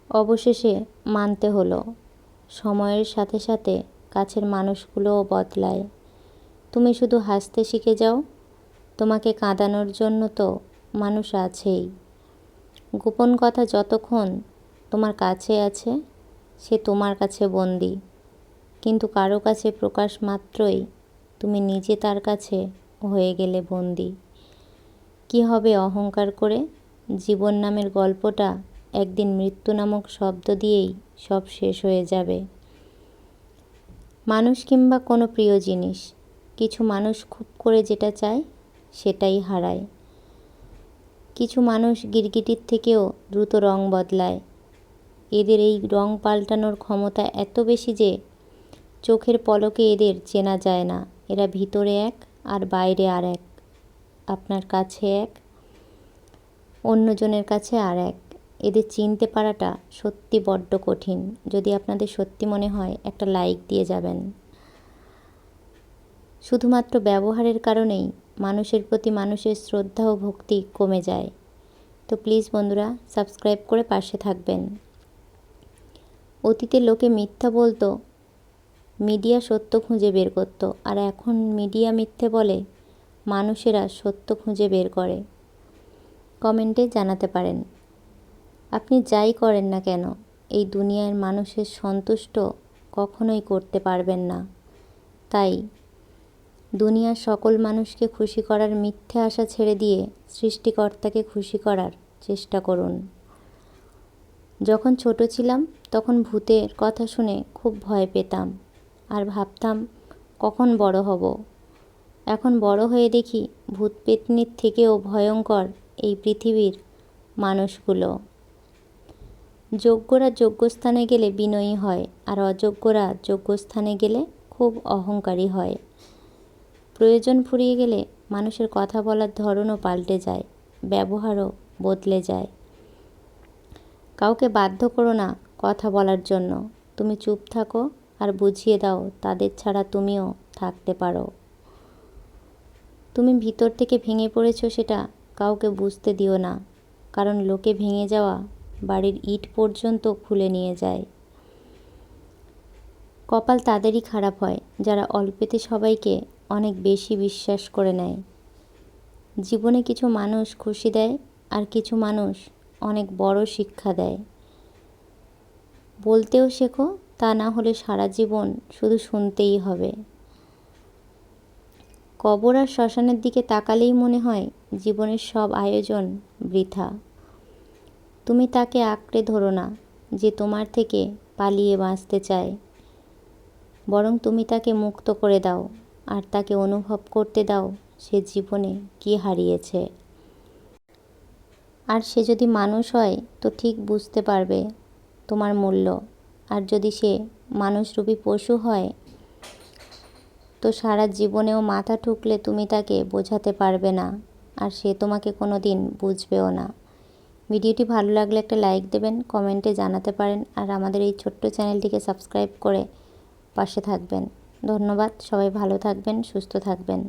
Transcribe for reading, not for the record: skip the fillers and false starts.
অবশেষে মানতে হলো, সময়ের সাথে সাথে কাছের মানুষগুলোও বদলায়। তুমি শুধু হাসতে শিখে যাও, তোমাকে কাঁদানোর জন্য তো মানুষ আছেই। গোপন কথা যতক্ষণ তোমার কাছে আছে, সে তোমার কাছে বন্দি। কিন্তু কারো কাছে প্রকাশ মাত্রই তুমি নিজে তার কাছে হয়ে গেলে বন্দি। কী হবে অহংকার করে? জীবন নামের গল্পটা একদিন মৃত্যু নামক শব্দ দিয়েই সব শেষ হয়ে যাবে। মানুষ কিংবা কোনো প্রিয় জিনিস, কিছু মানুষ খুব করে যেটা চায় সেটাই হারায়। কিছু মানুষ গিরগিটির থেকেও দ্রুত রং বদলায়। এদের এই রং পাল্টানোর ক্ষমতা এত বেশি যে চোখের পলকে এদের চেনা যায় না। এরা ভিতরে এক আর বাইরে আর এক, আপনার কাছে এক, অন্যজনের কাছে আর এক। এদের চিনতে পারাটা সত্যি বড্ড কঠিন। যদি আপনাদের সত্যি মনে হয়, একটা লাইক দিয়ে যাবেন। শুধুমাত্র ব্যবহারের কারণেই মানুষের প্রতি মানুষের শ্রদ্ধা ও ভক্তি কমে যায়। তো প্লিজ বন্ধুরা, সাবস্ক্রাইব করে পাশে থাকবেন। অতীতে লোকে মিথ্যা বলতো, মিডিয়া সত্য খুঁজে বের করতো। আর এখন মিডিয়া মিথ্যে বলে, মানুষেরা সত্য খুঁজে বের করে। কমেন্টে জানাতে পারেন। আপনি যাই করেন না কেন, এই দুনিয়ার মানুষের সন্তুষ্ট কখনোই করতে পারবেন না। তাই দুনিয়ার সকল মানুষকে খুশি করার মিথ্যে আশা ছেড়ে দিয়ে সৃষ্টিকর্তাকে খুশি করার চেষ্টা করুন। যখন ছোট ছিলাম তখন ভূতের কথা শুনে খুব ভয় পেতাম আর ভাবতাম কখন বড় হব। এখন বড় হয়ে দেখি ভূত পেত্নীর থেকেও ভয়ঙ্কর এই পৃথিবীর মানুষগুলো। যোগ্যরা যোগ্যস্থানে গেলে বিনয়ী হয়, আর অযোগ্যরা যোগ্যস্থানে গেলে খুব অহংকারী হয়। প্রয়োজন ফুরিয়ে গেলে মানুষের কথা বলার ধরনও পাল্টে যায়, ব্যবহারও বদলে যায়। কাউকে বাধ্য করো না কথা বলার জন্য। তুমি চুপ থাকো আর বুঝিয়ে দাও তাদের ছাড়া তুমিও থাকতে পারো। তুমি ভিতর থেকে ভেঙে পড়েছো সেটা কাউকে বুঝতে দিও না, কারণ লোকে ভেঙে যাওয়া বাড়ির ইট পর্যন্ত খুলে নিয়ে যায়। কপাল তাদেরই খারাপ হয় যারা অল্পেতে সবাইকে অনেক বেশি বিশ্বাস করে নেয়। জীবনে কিছু মানুষ খুশি দেয় আর কিছু মানুষ অনেক বড় শিক্ষা দেয়। বলতেও শেখো, তা না হলে সারা জীবন শুধু শুনতেই হবে। কবর আর শ্মশানের দিকে তাকালেই মনে হয় জীবনের সব আয়োজন বৃথা। তুমি তাকে আঁকড়ে ধরো না যে তোমার থেকে পালিয়ে বাঁচতে চায়, বরং তুমি তাকে মুক্ত করে দাও আর তাকে অনুভব করতে দাও সে জীবনে কী হারিয়েছে। আর সে যদি মানুষ হয় তো ঠিক বুঝতে পারবে তোমার মূল্য। আর যদি সে মানুষরূপী পশু হয় তো সারা জীবনেও মাথা ঠুকলে তুমি তাকে বোঝাতে পারবে না, আর সে তোমাকে কোনো দিন বুঝবেও না। ভিডিওটি ভালো লাগলে একটা লাইক দেবেন, কমেন্টে জানাতে পারেন, আর আমাদের এই ছোট্ট চ্যানেলটিকে সাবস্ক্রাইব করে পাশে থাকবেন। ধন্যবাদ। সবাই ভালো থাকবেন, সুস্থ থাকবেন।